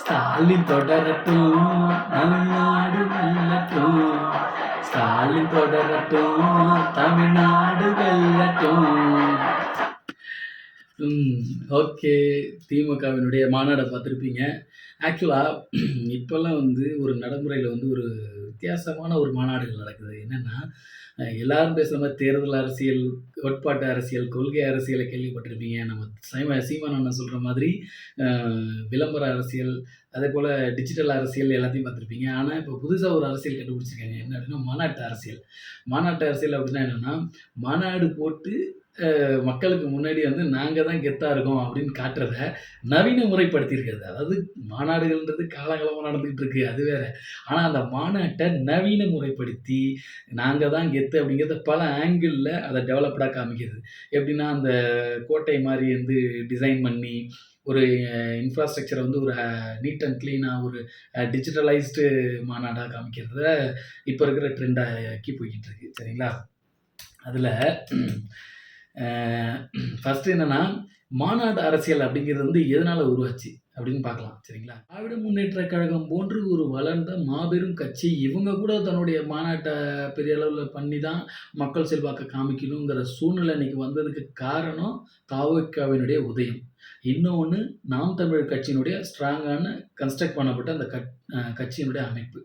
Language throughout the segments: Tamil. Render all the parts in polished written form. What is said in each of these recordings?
ஸ்டாலின் தொடரட்டும், தமிழ்நாடு வெல்லட்டும். ஸ்டாலின் தொடரட்டும், தமிழ்நாடு வெல்லட்டும். ஓகே. திமுகவினுடைய மாநாடை பார்த்துருப்பீங்க. ஆக்சுவலாக இப்போல்லாம் வந்து ஒரு நடைமுறையில் வந்து ஒரு வித்தியாசமான ஒரு மாநாடுகள் நடக்குது. என்னென்னா, எல்லாரும் பேசுகிற மாதிரி தேர்தல் அரசியல், கோட்பாட்டு அரசியல், கொள்கை அரசியலை கேள்விப்பட்டிருப்பீங்க. நம்ம சீமான் அண்ணன் சொல்கிற மாதிரி விளம்பர அரசியல், அதேபோல் டிஜிட்டல் அரசியல் எல்லாத்தையும் பார்த்துருப்பீங்க. ஆனால் இப்போ புதுசாக ஒரு அரசியல் கண்டுபிடிச்சிருக்காங்க. என்ன அப்படின்னா, மாநாட்டு அரசியல். மாநாட்டு அரசியல் அப்படின்னா என்னென்னா, மாநாடு போட்டு மக்களுக்கு முன்னாடி வந்து நாங்கள் தான் கெத்தாக இருக்கோம் அப்படின்னு காட்டுறத நவீன முறைப்படுத்தியிருக்கிறது. அதாவது மாநாடுகள்ன்றது காலகாலமாக நடந்துகிட்டு இருக்கு, அது வேற. ஆனால் அந்த மாநாட்டை நவீன முறைப்படுத்தி நாங்கள் தான் கெத்து அப்படிங்கிறத பல ஆங்கிளில் அதை டெவலப்டாக காமிக்கிறது. எப்படின்னா, அந்த கோட்டை மாதிரி வந்து டிசைன் பண்ணி ஒரு இன்ஃப்ராஸ்ட்ரக்சரை வந்து ஒரு நீட் அண்ட் க்ளீனாக ஒரு டிஜிட்டலைஸ்டு மாநாடாக காமிக்கிறத இப்போ இருக்கிற ட்ரெண்டாக்கி போய்கிட்டு இருக்கு. சரிங்களா? அதில் ஃபஸ்ட்டு என்னென்னா, மாநாடு அரசியல் அப்படிங்கிறது வந்து எதனால் உருவாச்சு அப்படின்னு பார்க்கலாம். சரிங்களா? திராவிட முன்னேற்ற கழகம் போன்று ஒரு வளர்ந்த மாபெரும் கட்சி இவங்க கூட தன்னுடைய மாநாட்டை பெரிய அளவில் பண்ணி தான் மக்கள் செல்வாக்கை காமிக்கணுங்கிற சூழ்நிலை இன்னைக்கு வந்ததுக்கு காரணம் தாவகவினுடைய உதயம். இன்னொன்று, நாம் தமிழர் கட்சியினுடைய ஸ்ட்ராங்கான கன்ஸ்ட்ரக்ட் பண்ணப்பட்ட அந்த கட்சியினுடைய அமைப்பு.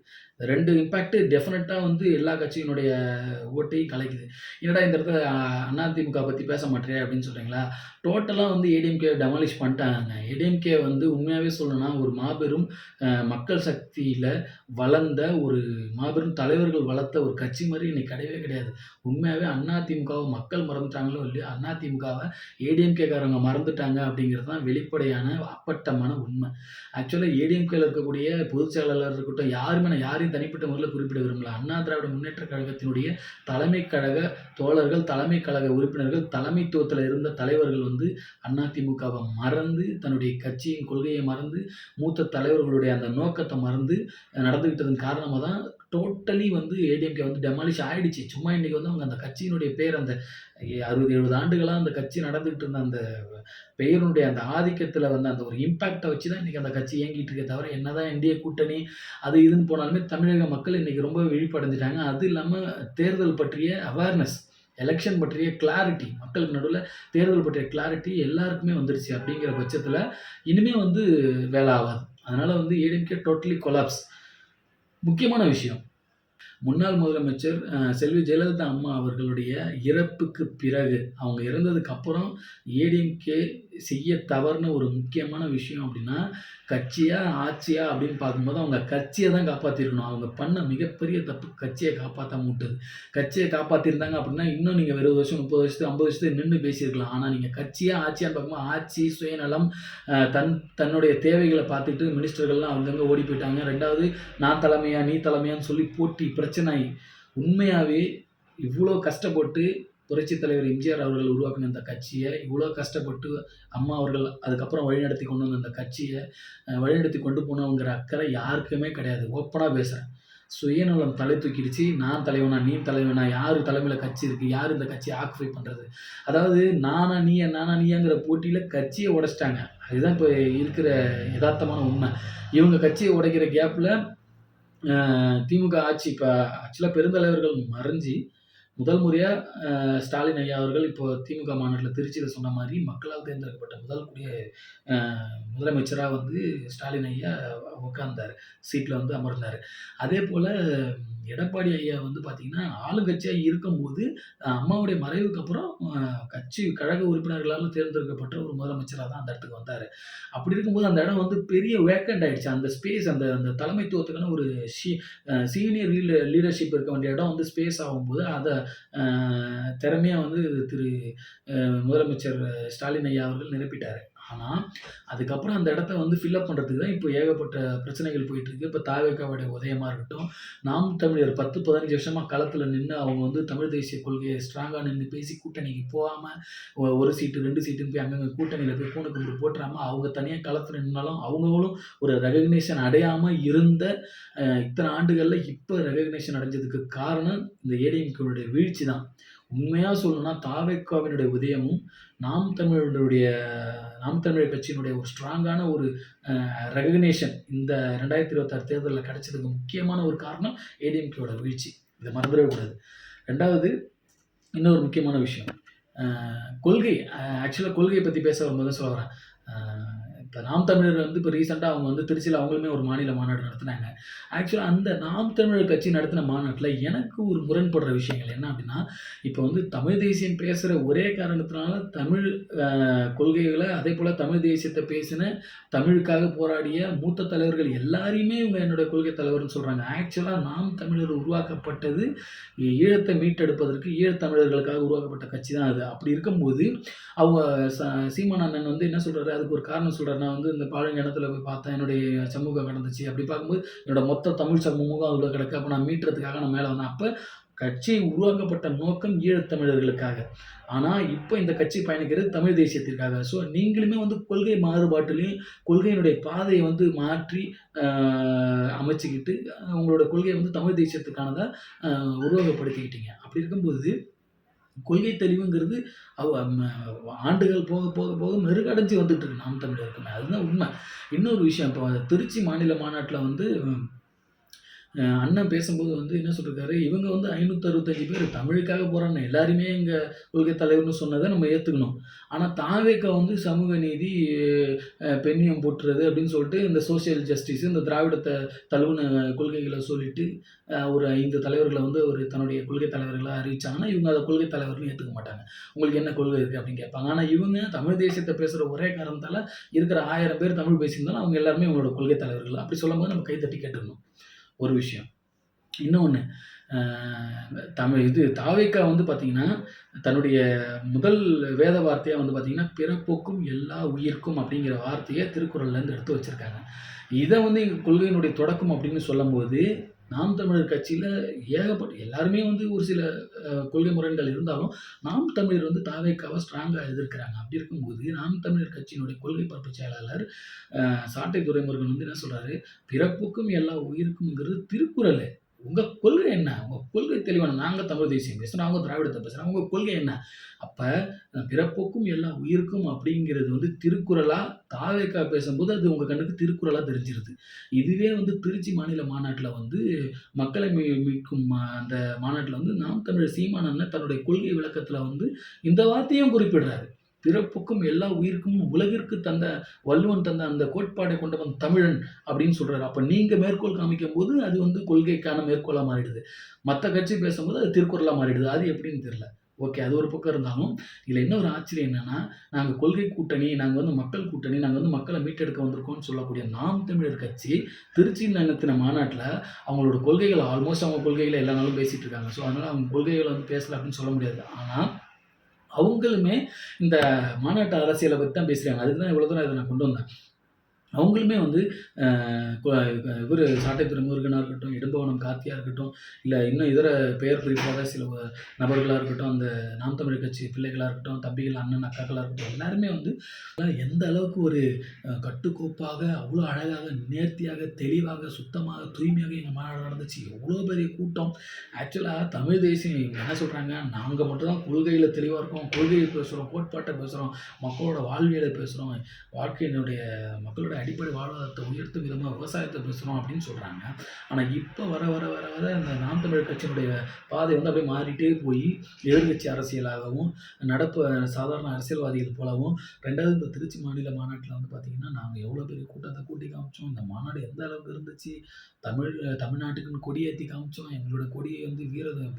2 இம்பேக்ட் டெஃபினட்டாக வந்து எல்லா கட்சியினுடைய ஓட்டையும் கலைக்குது. என்னடா இந்த இடத்துல அதிமுக பற்றி பேச மாட்டேறியா அப்படின்னு சொல்கிறீங்களா? டோட்டலாக வந்து ஏடிஎம்கே டெமாலிஷ் பண்ணிட்டாங்க. ஏடிஎம்கே வந்து உண்மையாகவே சொல்லணும்னா ஒரு மாபெரும் மக்கள் சக்தியில் வளர்ந்த ஒரு மாபெரும் தலைவர்கள் வளர்த்த ஒரு கட்சி மாதிரி இன்னைக்கு கிடையவே கிடையாது. உண்மையாகவே அதிமுகவை மக்கள் மறந்துட்டாங்களோ இல்லையோ, அதிமுகவை ஏடிஎம்கேக்காரங்க மறந்துட்டாங்க அப்படிங்கிறது தான் வெளிப்படையான அப்பட்டமான உண்மை. ஆக்சுவலாக ஏடிஎம்கேல இருக்கக்கூடிய பொதுச் செயலாளர் இருக்கட்டும், யாருமே நான் யாரையும் தனிப்பட்ட முறையில் குறிப்பிட விரும்பல. அண்ணா திராவிட முன்னேற்ற கழகத்தினுடைய தலைமை கழக தோழர்கள், தலைமை கழக உறுப்பினர்கள், தலைமைத்துவத்தில் இருந்த தலைவர்கள் வந்து அதிமுகவை மறந்து, தன்னுடைய கட்சியின் கொள்கையை மறந்து, மூத்த தலைவர்களுடைய அந்த நோக்கத்தை மறந்து நடந்துக்கிட்டதன் காரணமாக தான் டோட்டலி வந்து ஏடிஎம்கே வந்து டெமாலிஷ் ஆயிடுச்சு. சும்மா இன்னைக்கு வந்து அவங்க அந்த கட்சியினுடைய பேர் அந்த 60-70 ஆண்டுகளாக அந்த கட்சி நடந்துகிட்டு இருந்த அந்த பெயருடைய அந்த ஆதிக்கத்தில் வந்து அந்த ஒரு இம்பேக்டை வச்சு தான் இன்றைக்கி அந்த கட்சி இயங்கிட்டு இருக்கே தவிர, என்னதான் என்டிஏ கூட்டணி அது இதுன்னு போனாலுமே தமிழக மக்கள் இன்றைக்கி ரொம்ப விழிப்படைஞ்சிட்டாங்க. அது இல்லாமல் தேர்தல் பற்றிய அவேர்னஸ், எலெக்ஷன் பற்றிய கிளாரிட்டி, மக்களுக்கு நடுவில் தேர்தல் பற்றிய கிளாரிட்டி எல்லாருக்குமே வந்துருச்சு. அப்படிங்கிற பட்சத்தில் இனிமேல் வந்து வேலை ஆகாது. அதனால் வந்து ஏடிஎம்கே டோட்டலி கொலாப்ஸ். முக்கியமான விஷயம், முன்னாள் முதலமைச்சர் செல்வி ஜெயலலிதா அம்மா அவர்களுடைய இறப்புக்கு பிறகு, அவங்க இறந்ததுக்கு அப்புறம் ஏடிஎம்கே செய்ய தவறுன ஒரு முக்கியமான விஷயம் அப்படின்னா, கட்சியா ஆட்சியா அப்படின்னு பார்க்கும்போது அவங்க கட்சியை தான் காப்பாற்றிருக்கணும். அவங்க பண்ண மிகப்பெரிய தப்பு கட்சியை காப்பாற்றாம விட்டது. கட்சியை காப்பாற்றிருந்தாங்க அப்படின்னா இன்னும் நீங்கள் 20 வருஷம் 30 வருஷத்துக்கு 50 வருஷத்துக்கு நின்று பேசியிருக்கலாம். ஆனால் நீங்கள் கட்சியா ஆட்சியான்னு பார்க்கும்போது ஆட்சி சுயநலம், தன்னுடைய தேவைகளை பார்த்துட்டு மினிஸ்டர்கள்லாம் அங்கங்கே ஓடி போயிட்டாங்க. 2வது, நான் தலைமையா நீ தலைமையான்னு சொல்லி போட்டி பிரச்சனை. உண்மையாகவே இவ்வளோ கஷ்டப்பட்டு புரட்சித் தலைவர் எம்ஜிஆர் அவர்கள் உருவாக்கின இந்த கட்சியை, இவ்வளோ கஷ்டப்பட்டு அம்மா அவர்கள் அதுக்கப்புறம் வழிநடத்தி கொண்டு வந்த அந்த கட்சியை வழிநடத்தி கொண்டு போகணுங்கிற அக்கறை யாருக்குமே கிடையாது. ஓப்பனாக பேசுகிறேன். சுயநலம் தலை தூக்கிடுச்சு. நான் தலைவனா நீ தலைவனா, யார் தலைமையில் கட்சி இருக்குது, யார் இந்த கட்சியை ஆக்குபை பண்ணுறது, அதாவது நானா நீயாங்கிற போட்டியில் கட்சியை உடைச்சிட்டாங்க. அதுதான் இப்போ இருக்கிற யதார்த்தமான உண்மை. இவங்க கட்சியை உடைக்கிற கேப்பில் திமுக ஆட்சி இப்போ ஆக்சுவலாக பெருந்தலைவர்கள் மறைஞ்சி முதல் முறையாக ஸ்டாலின் ஐயா அவர்கள் இப்போ திமுக மாநாட்டில் திருச்சியில் சொன்ன மாதிரி மக்களால் தேர்ந்தெடுக்கப்பட்ட முதல் முதலமைச்சராக வந்து ஸ்டாலின் ஐயா உட்கார்ந்தார், சீட்டில் வந்து அமர்ந்தார். அதே போல் எடப்பாடி ஐயா வந்து பார்த்திங்கன்னா ஆளுங்கட்சியாக இருக்கும்போது அம்மாவுடைய மறைவுக்கு அப்புறம் கட்சி கழக உறுப்பினர்களால் தேர்ந்தெடுக்கப்பட்ட ஒரு முதலமைச்சராக தான் அந்த இடத்துக்கு வந்தார். அப்படி இருக்கும்போது அந்த இடம் வந்து பெரிய வேக்கண்ட் ஆகிடுச்சு. அந்த ஸ்பேஸ், அந்த தலைமைத்துவத்துக்கான ஒரு சீனியர் லீடர்ஷிப் இருக்க வேண்டிய இடம் வந்து ஸ்பேஸ் ஆகும்போது அதை திறமையாக வந்து முதலமைச்சர் ஸ்டாலின் ஐயா அவர்கள் நிரப்பிட்டார். ஆனால் அதுக்கப்புறம் அந்த இடத்த வந்து ஃபில்அப் பண்ணுறதுக்கு தான் இப்போ ஏகப்பட்ட பிரச்சனைகள் போயிட்டுருக்கு. இப்போ தாவேக்காவுடைய உதயமாக இருக்கட்டும், நாம் தமிழர் 10-15 வருஷமாக களத்தில் நின்று அவங்க வந்து தமிழ் தேசிய கொள்கையை ஸ்ட்ராங்காக நின்று பேசி கூட்டணிக்கு போகாமல் 1 சீட்டு 2 சீட்டுன்னு போய் அங்கங்கே கூட்டணியில் போய் பூனை கும்பிட்டு போட்டுறாமல் அவங்க தனியாக களத்தில் நின்னாலும் அவங்களும் ஒரு ரெகக்னேஷன் அடையாமல் இருந்த இத்தனை ஆண்டுகளில் இப்போ ரெகக்னேஷன் அடைஞ்சதுக்கு காரணம் இந்த ஏடிஎம்கேவுடைய வீழ்ச்சி தான். உண்மையா சொல்லணும்னா தாவேக்காவினுடைய உதயமும், நாம் தமிழருடைய நாம் தமிழர் கட்சியினுடைய ஒரு ஸ்ட்ராங்கான ஒரு ரெகக்னிஷன் இந்த 2026 தேர்தல்ல கிடைச்சதுக்கு முக்கியமான ஒரு காரணம் ஏடிஎம்கேவோட வீழ்ச்சி. இத மறந்துடவே கூடாது. 2வது இன்னொரு முக்கியமான விஷயம். அ கொள்கை ஆக்சுவலா கொள்கைய பத்தி பேச வரும்போது தான் சொல்ல வரேன். அ இப்ப நாம் தமிழர் வந்து இப்ப ரீசென்ட்டா அவங்க வந்து திருச்சியில அவங்களுமே ஒரு மாநில மாநாடு நடத்துனாங்க. ஆக்சுவலா அந்த நாம் தமிழர் கட்சி நடத்தின மாநாட்ல எனக்கு ஒரு முரண்படுற விஷயங்கள் என்ன அப்டின்னா, இப்ப வந்து தமிழ் தேசியம் பேசுற ஒரே காரணத்தினால தமிழ் கொள்கைகள அதேபோல தமிழ் தேசியத்த பேசின, தமிழுக்காக போராடிய மூத்த தலைவர்கள் எல்லாரையுமே இவங்க என்னுடைய கொள்கை தலைவர்ன்னு சொல்றாங்க. ஆக்சுவலா நாம் தமிழர் உருவாக்கப்பட்டது ஈழத்த மீட்டெடுப்பதற்கு ஈழத்தமிழர்களுக்காக உருவாக்கப்பட்ட கட்சி தான் அது. அப்படி இருக்கும்போது, அவங்க ச சீமான் அண்ணன் வந்து என்ன சொல்றாரு, அதுக்கு ஒரு காரணம் சொல்றாரு. நான் வந்து இந்த பாழுங்கிணத்துல போய் பார்த்தேன். என்னுடைய சமூகம் கடந்துச்சு. அப்படி பார்க்கும்போது, என்னோட மொத்த தமிழ் சமூகம் அதுல கிடக்கு. அப்ப நான் மீட்றதுக்காக நான் மேல வந்தேன். அப்ப கட்சி உருவாக்கப்பட்ட நோக்கம் ஈழத்தமிழர்களுக்காக. ஆனா, இப்ப இந்த கட்சி பயணிக்கிறது தமிழ் தேசியத்திற்காக. ஸோ, நீங்களுமே வந்து கொள்கை மாறுபாட்டிலயும், கொள்கையினுடைய பாதைய வந்து மாற்றி அ அமைச்சுக்கிட்டு, உங்களோட கொள்கைய வந்து தமிழ் தேசியத்துக்கானதா அ உருவகப்படுத்திக்கிட்டீங்க. அப்படி இருக்கும்போது, கொள்கை தெளிவுங்கிறது அவ் ம ஆண்டுகள் போக, போக, போக மெருகடைஞ்சு வந்துட்டு இருக்கு நாம் தமிழருக்குமே. அதுதான் உண்ம. இன்னொரு விஷயம், இப்போ திருச்சி மாநில மாநாட்ல வந்து அண்ணன் பேசும்போது வந்து என்ன சொல்லிருக்காரு, இவங்க வந்து 565 பேர் தமிழுக்காக போராடின எல்லாரையுமே எங்க கொள்கை தலைவர்ன்னு சொன்னத நம்ம ஏத்துக்கணும். ஆனா தாவேகா வந்து சமூக நீதி, பெண்ணியம் போற்றுறது அப்படின்னு சொல்லிட்டு இந்த சோசியல் ஜஸ்டிஸ் இந்த திராவிடத்த தழுவுன கொள்கைகள சொல்லிட்டு, ஒரு 5 தலைவர்கள வந்து ஒரு தன்னுடைய கொள்கை தலைவர்களா அறிவிச்சாங்கன்னா, இவங்க அத கொள்கை தலைவர்ன்னு ஏத்துக்க மாட்டாங்க. உங்களுக்கு என்ன கொள்கை இருக்கு அப்படின்னு கேட்பாங்க. ஆனா இவங்க தமிழ் தேசியத்த பேசுற ஒரே காரணத்தால இருக்கிற 1000 பேர் தமிழ் பேசியிருந்தாலும், அவங்க எல்லாருமே இவங்களோட கொள்கை தலைவர்கள். அப்படி சொல்லும்போது நம்ம கைத்தட்டி கேட்டுறணும். ஒரு விஷயம். இன்னொன்னு, அ தமிழ் இது தாவேக்கா வந்து பார்த்தீங்கன்னா, தன்னுடைய முதல் வேத வார்த்தையா வந்து பார்த்தீங்கன்னா, "பிறப்போக்கும் எல்லா உயிர்க்கும்" அப்படிங்கிற வார்த்தைய திருக்குறள்லேருந்து எடுத்து வச்சிருக்காங்க. இத வந்து எங்க கொள்கையினுடைய தொடக்கம் அப்படின்னு சொல்லும்போது, நாம் தமிழர் கட்சியில ஏகப்பட்ட எல்லாருமே வந்து ஒரு சில கொள்கை முரண்கள் இருந்தாலும், நாம் தமிழர் வந்து தாவேக்காவ ஸ்ட்ராங்கா எதிர்க்கிறாங்க. அப்படி இருக்கும்போது, நாம் தமிழர் கட்சியினுடைய கொள்கை பரப்பு செயலாளர் சாட்டை துரைமுருகன் வந்து என்ன சொல்றாரு, "பிறப்புக்கும் எல்லா உயிருக்கும்ங்கிறது திருக்குறளு. உங்க கொள்கை என்ன? உங்க கொள்கை தெளிவான நாங்க தமிழ் தேசியம் பேசுறோம். அவங்க திராவிடத்த பேசுறாங்க. உங்க கொள்கை என்ன?" அப்ப "பிறப்புக்கும் எல்லா உயிருக்கும்" அப்படிங்கிறது வந்து திருக்குறளா, தாவேக்கா பேசும்போது அது உங்க கண்ணுக்கு திருக்குறளா தெரிஞ்சிருது. இதுவே வந்து திருச்சி மாநில மாநாட்ல வந்து மக்களை மீட்கும் அந்த மாநாட்ல வந்து நாம் தமிழர் சீமான் அண்ணன் தன்னுடைய கொள்கை விளக்கத்துல வந்து இந்த வார்த்தையும் குறிப்பிடுறாரு. "பிறப்புக்கும் எல்லா உயிர்க்கும் உலகிற்கு தந்த வள்ளுவன் தந்த அந்த கோட்பாடை கொண்டவன் தமிழன்" அப்படின்னு சொல்றாரு. அப்ப நீங்க மேற்கோள் காமிக்கும்போது, அது வந்து கொள்கைக்கான மேற்கோளா மாறிடுது. மத்த கட்சி பேசும்போது அது திருக்குறளா மாறிடுது. அது எப்படின்னு தெரியல. ஓகே. அது ஒரு பக்கம் இருந்தாலும், இதுல என்ன ஒரு ஆச்சரியம் என்னன்னா, நாங்க கொள்கை கூட்டணி, நாங்க வந்து மக்கள் கூட்டணி, நாங்க வந்து மக்கள மீட்டெடுக்க வந்திருக்கோம்னு சொல்லக்கூடிய நாம் தமிழர் கட்சி, திருச்சியில் நடத்தின மாநாட்ல அவங்களோட கொள்கைகள ஆல்மோஸ்ட் அவங்க கொள்கைகள எல்லா நாளும் பேசிட்டு இருக்காங்க. ஸோ, அதனால அவங்க கொள்கைகள வந்து பேசல அப்படின்னு சொல்ல முடியாது. ஆனா அவங்களுமே இந்த மாநாட்டு அரசியல பத்தி தான் பேசுறாங்க. அதுக்கு தான் இவ்வளோ தூரம் இத நான் கொண்டு வந்தேன். அவங்களுமே வந்து அ கொ இவரு சாட்டை துரைமுருகனா இருக்கட்டும், இடும்பவனம் கார்த்தியா இருக்கட்டும், இல்ல இன்னும் இதர பெயர் குறிப்பிடாத சில நபர்களா இருக்கட்டும், அந்த நாம் தமிழர் கட்சி பிள்ளைகளா இருக்கட்டும், தம்பிகள், அண்ணன், அக்காக்களா இருக்கட்டும், எல்லாருமே வந்து எந்த அளவுக்கு ஒரு கட்டுக்கோப்பாக, அவ்வளோ அழகாக, நேர்த்தியாக, தெளிவாக, சுத்தமாக, தூய்மையாக எங்க மாநாடு நடந்துச்சு. எவ்வளோ பெரிய கூட்டம். ஆக்சுவலா தமிழ் தேசியம் இவங்க என்ன சொல்றாங்க, நாங்க மட்டும் தான் கொள்கையில தெளிவா இருக்கோம். கொள்கைய பேசுறோம், கோட்பாட்ட பேசுறோம், மக்களோட வாழ்வியல பேசுறோம், வாழ்க்கையினுடைய மக்களோட அடிப்படை வாழ்வாதாரத்த உயர்த்தும் விதமா விவசாயத்த பேசுறோம் அப்படின்னு சொல்றாங்க. ஆனா இப்ப வர, வர, வர, வர இந்த நாம் தமிழர் கட்சியினுடைய பாதை வந்து அப்படியே மாறிட்டே போய் எதிர்க்கட்சி அரசியலாகவும், நடப்பு சாதாரண அரசியல்வாதிகள் போலவும் 2வது இந்த திருச்சி மாநில மாநாட்ல வந்து பார்த்தீங்கன்னா, நாங்க எவ்வளோ பெரிய கூட்டத்த கூட்டி காமிச்சோம். இந்த மாநாடு எந்த அளவுக்கு இருந்துச்சு. தமிழ்நாட்டுக்குன்னு கொடி ஏத்தி காமிச்சோம். எங்களோட கொடி வந்து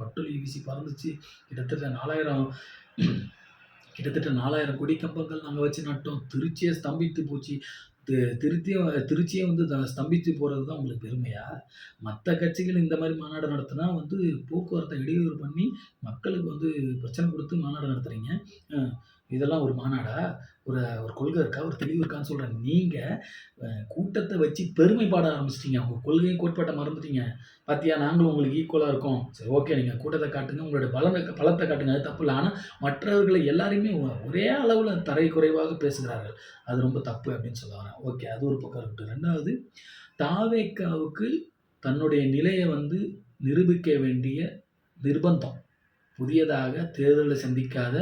பட்டொலி வீசி பறந்துச்சு. கிட்டத்தட்ட 4000 கொடி கம்பங்கள் நாங்க வச்சு நட்டோம். திருச்சியே ஸ்தம்பித்து போச்சு. திருச்சியே வந்து ஸ்தம்பித்து போறது தான் உங்களுக்கு பெருமையா? மத்த கட்சிகள் இந்த மாரி மாநாடு நடத்துனா வந்து போக்குவரத்த இடையூறு பண்ணி, மக்களுக்கு வந்து பிரச்சனை குடுத்து மாநாடு நடத்துறீங்க. அ இதெல்லாம் ஒரு மாநாடா? ஒரு ஒரு கொள்கை இருக்கா? ஒரு தெளிவு இருக்கான்னு சொல்றேன். நீங்க கூட்டத்த வச்சு பெருமை பாட ஆரம்பிச்சுட்டீங்க. உங்க கொள்கையும், கோட்பாட்ட மறந்துட்டீங்க. "பாத்தியா நாங்களும் உங்களுக்கு ஈக்குவலா இருக்கோம்." சரி ஓகே. நீங்க கூட்டத்த காட்டுங்க. உங்களுடைய பலத்த காட்டுங்க. அது தப்பு இல்ல. ஆனா மற்றவர்களை எல்லாரையுமே ஒரே அளவுல தரை குறைவாக பேசுகிறார்கள். அது ரொம்ப தப்பு அப்படின்னு சொல்ல வரேன். ஓகே. அது ஒரு பக்கம் இருக்கட்டும். 2வது தாவேக்காவுக்கு தன்னுடைய நிலைய வந்து நிரூபிக்க வேண்டிய நிர்பந்தம். புதியதாக தேர்தலை சந்திக்காத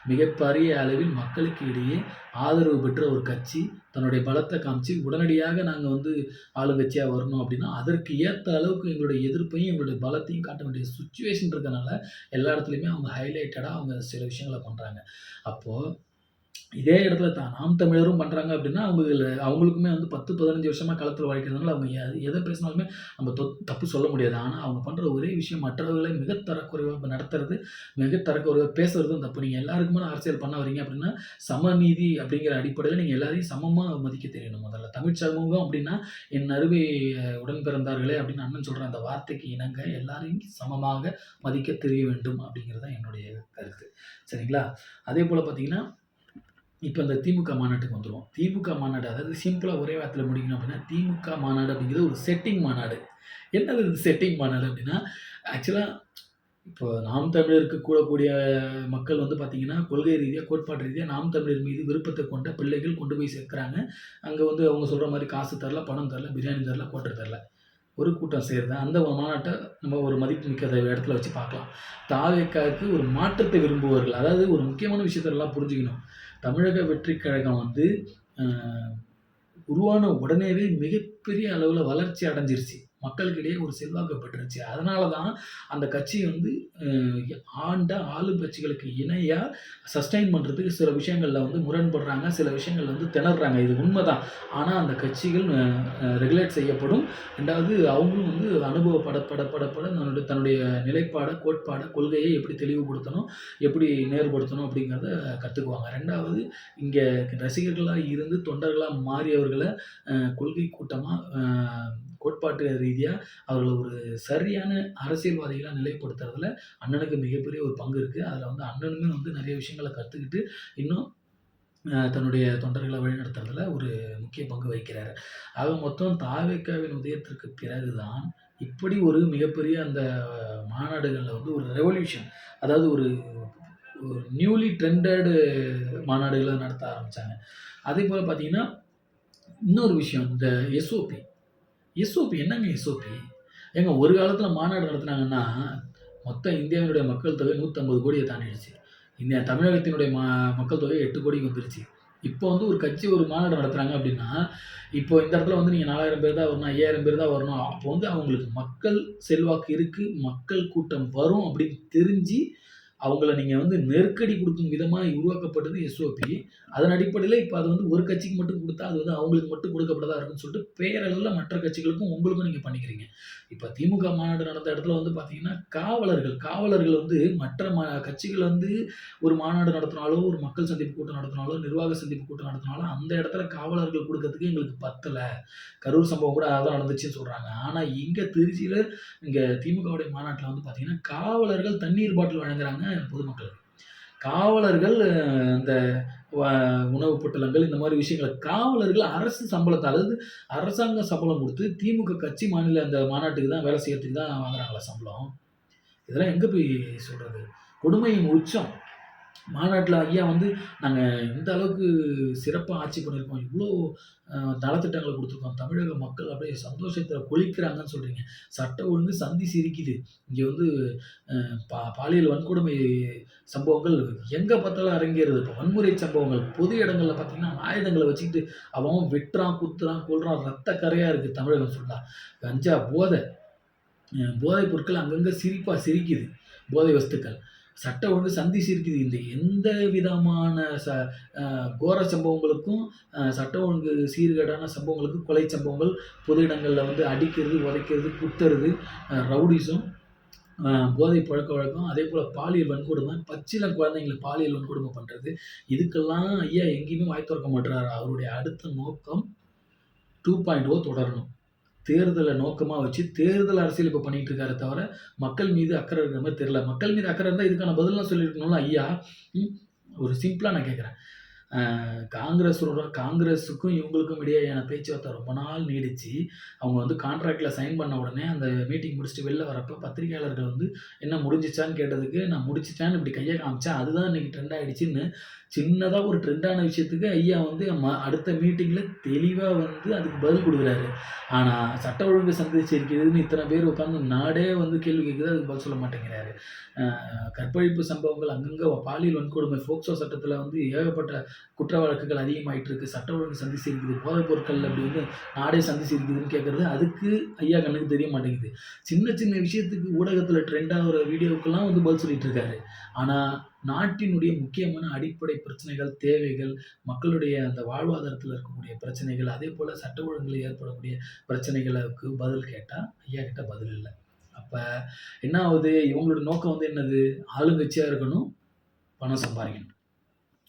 மிகப்பெரிய அளவில் மக்களுக்கு இடையே ஆதரவு பெற்ற ஒரு கட்சி தன்னுடைய பலத்தை காமிச்சு உடனடியாக நாங்கள் வந்து ஆளுங்கட்சியாக வரணும் அப்படின்னா அதற்கு ஏற்ற அளவுக்கு எங்களுடைய எதிர்ப்பையும் எங்களுடைய பலத்தையும் காட்ட வேண்டிய சுச்சுவேஷன் இருக்கனால எல்லா இடத்துலையுமே அவங்க ஹைலைட்டடாக அவங்க சில விஷயங்களை பண்ணுறாங்க. அப்போது இதே இடத்துல நாம் தமிழரும் பண்றாங்க அப்படின்னா, அவங்களுக்குமே வந்து 10, 15 வருஷமா களத்துல உழைக்கிறதுனால அவங்க எத பேசினாலுமே நம்ம தப்பு சொல்ல முடியாது. ஆனா, அவங்க பண்ற ஒரே விஷயம் மற்றவர்களை மிக தரக்குறைவா நடத்துறது, மிக தரக்குறைவா பேசுறதும் தப்பு. நீங்க எல்லாருக்குமான அரசியல் பண்ண வரீங்க அப்படின்னா, சமநீதி அப்படிங்கிற அடிப்படையில நீங்க எல்லாரையும் சமமா மதிக்க தெரியணும் முதல்ல. தமிழ் சமூகம் அப்படின்னா, என் அருமை உடன் பிறந்தார்களே அப்படின்னு அண்ணன் சொல்ற அந்த வார்த்தைக்கு இணங்க எல்லாரையும் சமமாக மதிக்க தெரிய வேண்டும் அப்படிங்கிறது தான் என்னுடைய கருத்து. சரிங்களா? அதேபோல பார்த்தீங்கன்னா இப்ப இந்த திமுக மாநாட்டுக்கு வந்துருவோம். திமுக மாநாடு அதாவது சிம்பிளா ஒரே வார்த்தையில முடிக்கணும் அப்படின்னா, திமுக மாநாடு அப்படிங்கிறது ஒரு செட்டிங் மாநாடு. என்னது இது செட்டிங் மாநாடு அப்படின்னா, ஆக்சுவலா இப்போ நாம் தமிழருக்கு கூடக்கூடிய மக்கள் வந்து பார்த்தீங்கன்னா, கொள்கை ரீதியா, கோட்பாட்டு ரீதியா நாம் தமிழர் மீது விருப்பத்த கொண்ட பிள்ளைகள் கொண்டு போய் சேர்க்குறாங்க. அங்க வந்து அவங்க சொல்ற மாரி காசு தரல, பணம் தரல, பிரியாணி தரல, குவார்டர் தரல. ஒரு கூட்டம் சேருது. அந்த ஒரு மாநாட்ட நம்ம ஒரு மதிப்புமிக்க இடத்துல வச்சு பார்க்கலாம். தாவேக்காவுக்கு ஒரு மாற்றத்தை விரும்புபவர்கள், அதாவது ஒரு முக்கியமான விஷயத்த நல்லா புரிஞ்சுக்கணும். தமிழக வெற்றிக் கழகம் வந்து அ உருவான உடனேவே மிகப்பெரிய அளவுல வளர்ச்சி அடைஞ்சிருச்சு. மக்களுக்கிடையே ஒரு செல்வாக்கு பெற்றுருச்சு. அதனால தான் அந்த கட்சி வந்து அ ஆளும் கட்சிகளுக்கு இணையா சஸ்டெயின் பண்றதுக்கு சில விஷயங்கள்ல வந்து முரண்படுறாங்க. சில விஷயங்கள்ல வந்து திணறுறாங்க. இது உண்மதான். ஆனா அந்த கட்சிகள் ரெகுலேட் செய்யப்படும். 2வது அவங்களும் வந்து அனுபவப்பட தன்னுடைய நிலைப்பாட, கோட்பாட, கொள்கையை எப்படி தெளிவுபடுத்தணும், எப்படி நேர்படுத்தணும் அப்படிங்கிறத கத்துக்குவாங்க. 2வது இங்க ரசிகர்களா இருந்து தொண்டர்களா மாறியவர்கள கொள்கை கூட்டமா கோட்பாட்டு ரீதியா அவர்கள ஒரு சரியான அரசியல்வாதிகளா நிலைப்படுத்துறதுல அண்ணனுக்கு மிகப்பெரிய ஒரு பங்கு இருக்கு. அதுல வந்து அண்ணனுமே வந்து நெறைய விஷயங்கள கத்துக்கிட்டு, இன்னும் தன்னுடைய தொண்டர்கள வழிநடத்துறதுல ஒரு முக்கிய பங்கு வகிக்கிறாரு. ஆக மொத்தம் தாவேக்காவின் உதயத்திற்கு பிறகு தான், இப்படி ஒரு மிகப்பெரிய அந்த மாநாடுகள்ல வந்து ஒரு ரெவல்யூஷன் அதாவது ஒரு ஒரு நியூலி ட்ரெண்டட் மாநாடுகள நடத்த ஆரம்பிச்சாங்க. அதேபோல பார்த்தீங்கன்னா, இன்னொரு விஷயம் இந்த எஸ்ஓபி. எஸ்ஓபி என்னங்க எஸ்ஓபி? ஏங்க ஒரு காலத்தில மாநாடு நடத்துனாங்கன்னா, மொத்த இந்தியாவினுடைய மக்கள் தொகை 150,00,00,000 தாண்டிடுச்சு. தமிழகத்தினுடைய மக்கள் தொகை 8,00,00,000 வந்துருச்சு. இப்போ வந்து ஒரு கட்சி ஒரு மாநாடு நடத்துறாங்க அப்படின்னா, இப்போ இந்த இடத்துல வந்து நீங்க 4,000 பேர் தான் வரணும், 5,000 பேர் தான் வரணும். அப்போ வந்து அவங்களுக்கு மக்கள் செல்வாக்கு இருக்கு, மக்கள் கூட்டம் வரும் அப்படின்னு தெரிஞ்சு அவங்கள நீங்க வந்து நெருக்கடி குடுக்கும் விதமா உருவாக்கப்பட்டது எஸ்ஓபி. அதன் அடிப்படையில இப்ப அது வந்து ஒரு கட்சிக்கு மட்டும் குடுத்தா, அது வந்து அவங்களுக்கு மட்டும் குடுக்கப்பட்டதா இருக்குன்னு சொல்லிட்டு, பேரளவுல மற்ற கட்சிகளுக்கும், உங்களுக்கும் நீங்க பண்ணிக்கிறீங்க. இப்ப திமுக மாநாடு நடந்த இடத்துல வந்து பார்த்தீங்கன்னா, காவலர்கள் வந்து மற்ற கட்சிகள் வந்து ஒரு மாநாடு நடத்தினாலோ, ஒரு மக்கள் சந்திப்பு கூட்டம் நடத்தினாலோ, நிர்வாக சந்திப்பு கூட்டம் நடத்தினாலோ, அந்த இடத்துல காவலர்கள் குடுக்கறதுக்கு எங்களுக்கு பத்தல. கரூர் சம்பவம் கூட அதான் நடந்துச்சுன்னு சொல்றாங்க. ஆனா இங்க திருச்சியில இங்க திமுகவுடைய மாநாட்டுல வந்து பார்த்தீங்கன்னா, காவலர்கள் தண்ணீர் பாட்டில் வழங்குறாங்க பொதுமக்களுக்கு. காவலர்கள் அந்த வ உணவு பொட்டலங்கள் இந்த மாரி விஷயங்கள காவலர்கள் அரசு சம்பளத்த அதாவது அரசாங்க சம்பளம் குடுத்து திமுக கட்சி மாநில அந்த மாநாட்டுக்கு தான் வேலை செய்யறதுக்கு தான் வாங்குறாங்களா சம்பளம்? இதெல்லாம் எங்க போய் சொல்றது? கொடுமையின் உச்சம். மாநாட்ல ஐயா வந்து, "நாங்க இந்த அளவுக்கு சிறப்பா ஆட்சி பண்ணியிருக்கோம். இவ்ளோ நலத்திட்டங்கள குடுத்துருக்கோம். தமிழக மக்கள் அப்படியே சந்தோஷத்துல கொழிக்கிறாங்கன்னு" சொல்றீங்க. சட்டம் ஒழுங்கு சந்தி சிரிக்குது. இங்க வந்து பாலியல் வன்கொடுமை சம்பவங்கள் எங்க பார்த்தாலும் அரங்கேறுது. இப்ப வன்முறை சம்பவங்கள் பொது இடங்கள்ல பார்த்தீங்கன்னா, ஆயுதங்கள வச்சுக்கிட்டு அவன் அவன் வெட்டுறான், குத்துறான், கொல்றான். ரத்த கறையா இருக்கு தமிழகம் ஃபுல்லா. கஞ்சா போதை. போதைப் பொருட்கள் அங்கங்க சிரிக்குது. போதை வஸ்துக்கள். சட்ட ஒழுங்கு சந்தி சிரிக்குது. இந்த எந்த விதமான அ கோர சம்பவங்களுக்கும், சட்ட ஒழுங்கு சீர்கேடான சம்பவங்களுக்கும், கொலை சம்பவங்கள், பொது இடங்கள்ல வந்து அடிக்கிறது, உதைக்கிறது, குத்துறது, ரவுடிசம், அ போதை பழக்கவழக்கம், அதேபோல பாலியல் வன்கொடுமை, பச்சிளம் குழந்தைங்கள பாலியல் வன்கொடுமை பண்றது. இதுக்கெல்லாம் ஐயா எங்கேயுமே வாய் தொறக்க மாட்றாரு. அவருடைய அடுத்த நோக்கம் 2.0 தொடரணும். தேர்தல நோக்கமா வச்சு, தேர்தல் அரசியல் இப்ப பண்ணிட்டு இருக்காரே தவிர, மக்கள் மீது அக்கறை இருக்கிற மாரி தெரியல. மக்கள் மீது அக்கறை இருந்தா இதுக்கான பதில்லாம் சொல்லியிருக்கணும்ல ஐயா. ம். ஒரு சிம்பிளா நான் கேட்கிறேன். அ காங்கிரஸுக்கும் இவங்களுக்கும் இடையேயான பேச்சுவார்த்தை ரொம்ப நாள் நீடிச்சு, அவங்க வந்து கான்ட்ராக்ட்ல சைன் பண்ண உடனே அந்த மீட்டிங் முடிச்சுட்டு வெளில வரப்ப பத்திரிக்கையாளர்கள் வந்து, "என்ன முடிஞ்சுச்சான்னு?" கேட்டதுக்கு, "நான் முடிச்சுட்டேன்னு" இப்படி கைய காமிச்சேன். அதுதான் இன்னைக்கு ட்ரெண்ட் ஆயிடுச்சுன்னு சின்னதா ஒரு ட்ரெண்டான விஷயத்துக்கு ஐயா வந்து அடுத்த மீட்டிங்ல தெளிவா வந்து அதுக்கு பதில் குடுக்குறாரு. ஆனா, சட்ட ஒழுங்கு சந்திச்சிருக்குதுன்னு இத்தன பேர் உட்கார்ந்து நாடே வந்து கேள்வி கேட்குது. அதுக்கு பதில் சொல்ல மாட்டேங்கிறாரு. அ கற்பழிப்பு சம்பவங்கள் அங்கங்க பாலியல் வன்கொடுமை போக்சோ சட்டத்தில வந்து ஏகப்பட்ட குற்ற வழக்குகள் அதிகமாயிட்டு இருக்கு. சட்ட ஒழுங்கு சந்திச்சிருக்குது. போதைப் பொருட்கள் அப்படி வந்து நாடே சந்திச்சிருக்குதுன்னு கேட்கறது, அதுக்கு ஐயா கண்ணுக்கு தெரிய மாட்டேங்குது. சின்ன சின்ன விஷயத்துக்கு ஊடகத்தில ட்ரெண்ட் ஆகுற வீடியோவுக்கெல்லாம் வந்து பதில் சொல்லிட்டு இருக்காரு. ஆனா, நாட்டினுடைய முக்கியமான அடிப்படை பிரச்சனைகள், தேவைகள், மக்களுடைய அந்த வாழ்வாதாரத்தில இருக்கக்கூடிய பிரச்சனைகள், அதேபோல சட்ட ஒழுங்குல ஏற்படக்கூடிய பிரச்சனைகளுக்கு பதில் கேட்டா, ஐயா கிட்ட பதில் இல்ல. அப்ப என்ன ஆவுது? இவங்களோட நோக்கம் வந்து என்னது? ஆளுங்கட்சியா இருக்கணும், பணம் சம்பாரிக்கணும்.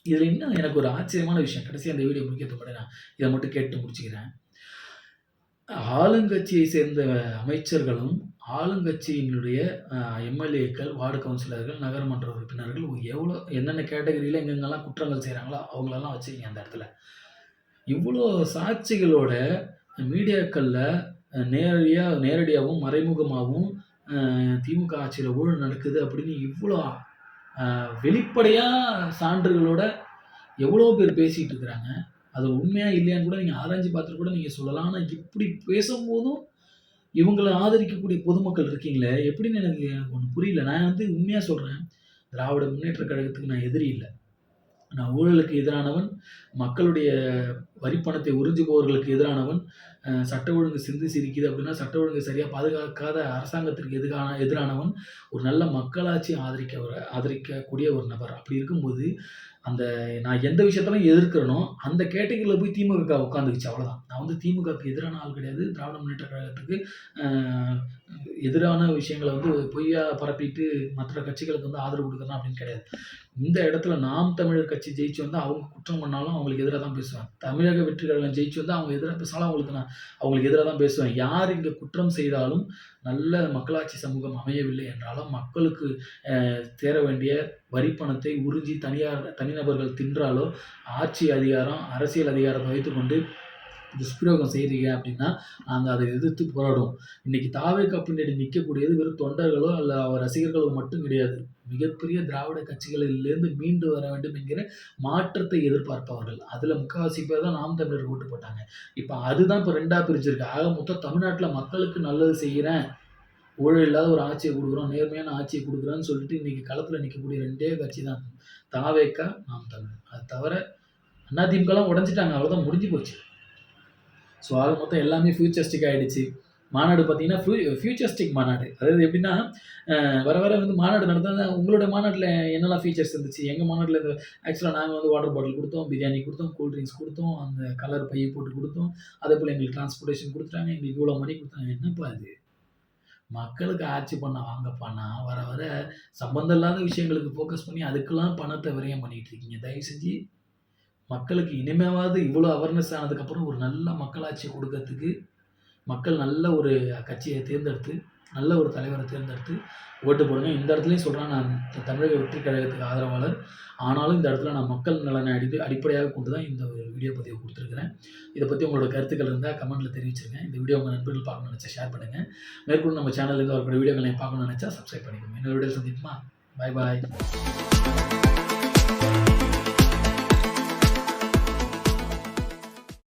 இதுல இன்னும் எனக்கு ஒரு ஆச்சரியமான விஷயம். கடைசியா இந்த வீடியோ முடிக்கிறதுக்கு முன்னாடி நான் இத மட்டும் கேட்டு முடிச்சுக்கிறேன். ஆளுங்கட்சியை சேர்ந்த அமைச்சர்களும், ஆளுங்கட்சியினுடைய எம்.எல்.ஏக்கள், வார்டு கவுன்சிலர்கள், நகரமன்ற உறுப்பினர்கள் என்னென்ன கேட்டகரியில எங்கெங்கெல்லாம் குற்றங்கள் செய்றாங்களோ, அவங்களெல்லாம் வச்சுக்கங்க அந்த இடத்துல. இவ்ளோ சாட்சிகளோட மீடியாக்கள்ல நேரடியாவும், மறைமுகமாவும் திமுக ஆட்சியில ஊழல் நடக்குது அப்படின்னு இவ்ளோ அ வெளிப்படையா சான்றுகளோட எவ்வளோ பேர் பேசிட்டு இருக்கிறாங்க. அது உண்மையா இல்லையான்னு கூட நீங்க ஆராய்ஞ்சு பார்த்துட்டு கூட நீங்க சொல்லலாம். ஆனா இப்படி பேசும்போதும் இவங்கள ஆதரிக்கக்கூடிய பொதுமக்கள் இருக்கீங்களே, எப்படின்னு எனக்கு எனக்கு ஒண்ணு புரியல. நான் வந்து உண்மையா சொல்றேன். திராவிட முன்னேற்றக் கழகத்துக்கு நான் எதிரி இல்ல. நான் ஊழலுக்கு எதிரானவன். மக்களுடைய வரிப்பணத்தை உறிஞ்சுபவர்களுக்கு எதிரானவன். சட்ட ஒழுங்கு சிந்து சிரிக்குது அப்படின்னா, சட்ட ஒழுங்கை சரியா பாதுகாக்காத அரசாங்கத்திற்கு எதிரானவன். ஒரு நல்ல மக்களாட்சிய ஆதரிக்கக்கூடிய ஒரு நபர். அப்படி இருக்கும்போது, அந்த நான் எந்த விஷயத்தலாம் எதிர்க்கிறேனோ, அந்த கேட்டகரில போய் திமுக உட்காந்துக்குச்சு அவ்வளோதான். நான் வந்து திமுகவுக்கு எதிரான ஆள் கிடையாது. திராவிட முன்னேற்றக் கழகத்துக்கு அ எதிரான விஷயங்கள வந்து பொய்யா பரப்பிட்டு மற்ற கட்சிகளுக்கு வந்து ஆதரவு குடுக்குறேன் அப்படின்னு கிடையாது. இந்த இடத்துல நாம் தமிழர் கட்சி ஜெயிச்சு வந்தா, அவங்க குற்றம் பண்ணாலும் அவங்களுக்கு எதிரா தான் பேசுவேன். தமிழக வெற்றி கழகம் ஜெயிச்சு வந்தா, அவங்க எதிரா பேசினாலும் அவங்களுக்கு எதிரா தான் பேசுவேன். யார் இங்க குற்றம் செய்தாலும், நல்ல மக்களாட்சி சமூகம் அமையவில்லை என்றாலும், மக்களுக்கு சேர வேண்டிய வரி பணத்தை உறிஞ்சி தனிநபர்கள் தின்றாலோ, ஆட்சி அதிகாரம், அரசியல் அதிகாரத்த வைத்துக்கொண்டு துஷ்பிரயோகம் செய்றீங்க அப்படின்னா, நாங்க அத எதிர்த்து போராடுவோம். இன்னைக்கு தாவேகா பின்னாடி நிக்கக்கூடியது வெறும் தொண்டர்களோ, அல்ல அவர் ரசிகர்களோ மட்டும் கிடையாது. மிகப்பெரிய திராவிட கட்சிகளிலிருந்து மீண்டு வர வேண்டும் என்கிற மாற்றத்தை எதிர்பார்ப்பவர்கள். அதுல முக்காவாசி பேர் தான் நாம் தமிழருக்கு ஓட்டு போட்டாங்க. இப்ப அதுதான் இப்ப 2ஆ பிரிஞ்சிருக்கு. ஆக மொத்தம் தமிழ்நாட்டுல மக்களுக்கு நல்லது செய்றேன், ஊழல் இல்லாத ஒரு ஆட்சிய குடுக்குறோம், நேர்மையான ஆட்சிய குடுக்குறோம்ன்னு சொல்லிட்டு இன்னைக்கு களத்துல நிக்கக்கூடிய 2டே கட்சி தான். தாவேகா, நாம் தமிழர். அது தவிர அதிமுகலாம் உடைஞ்சுட்டாங்க. அவ்வளோதான் முடிஞ்சு போச்சு. ஸோ ஆக மொத்தம் எல்லாமே ஃபியூச்சரிஸ்டிக் ஆயிடுச்சு. மாநாடு பார்த்தீங்கன்னா, ஃபியூச்சரிஸ்டிக் மாநாடு. அதாவது எப்படின்னா, வர வர வந்து மாநாடு நடந்தா உங்களோட மாநாட்ல என்னலாம் ஃபீச்சர்ஸ் இருந்துச்சு? எங்க மாநாட்ல ஆக்சுவலா நாங்க வந்து வாட்டர் பாட்டில் குடுத்தோம், பிரியாணி குடுத்தோம், கூல் ட்ரிங்க்ஸ் குடுத்தோம், அந்த கலர் பை போட்டு குடுத்தோம். அதேபோல எங்களுக்கு டிரான்ஸ்போர்டேஷன் குடுத்துட்டாங்க. எங்களுக்கு இவ்வளோ மணி குடுத்தாங்க. என்னப்பா இது? மக்களுக்கு ஆட்சி பண்ண வாங்கப்பான்னா, வர வர சம்மந்தம் இல்லாத விஷயங்களுக்கு ஃபோக்கஸ் பண்ணி அதுக்கெல்லாம் பணத்த விரயம் பண்ணிட்டு இருக்கீங்க. தயவு செஞ்சு மக்களுக்கு இனிமேவாவது இவ்வளோ அவேர்னஸ் ஆனதுக்கப்புறம் ஒரு நல்ல மக்களாட்சி குடுக்கறதுக்கு, மக்கள் நல்ல ஒரு கட்சிய தேர்ந்தெடுத்து, நல்ல ஒரு தலைவர தேர்ந்தெடுத்து ஓட்டு போடுங்க. இந்த இடத்துலயும் சொல்றேன் நான் தமிழக வெற்றிக் கழகத்துக்கு ஆதரவாளர். ஆனாலும் இந்த இடத்துல நான் மக்கள் நலனை அடிப்படையாக கொண்டு தான் இந்த ஒரு வீடியோ பதிவு குடுத்துருக்கிறேன். இத பத்தி உங்களோட கருத்துக்கள் இருந்தா கமெண்ட்ல தெரிவிச்சிருங்க. இந்த வீடியோ உங்க நண்பர்கள் பார்க்கணும்னு நெனச்சா ஷேர் பண்ணுங்க. மேற்கொண்டு நம்ம சேனல்லேருந்து வரக்கூடிய வீடியோக்களை பார்க்கணும்னு நெனச்சா சப்ஸ்கிரைப் பண்ணிக்கோங்க. இன்னொரு வீடியோல சந்திப்போமா? பாய் பாய்.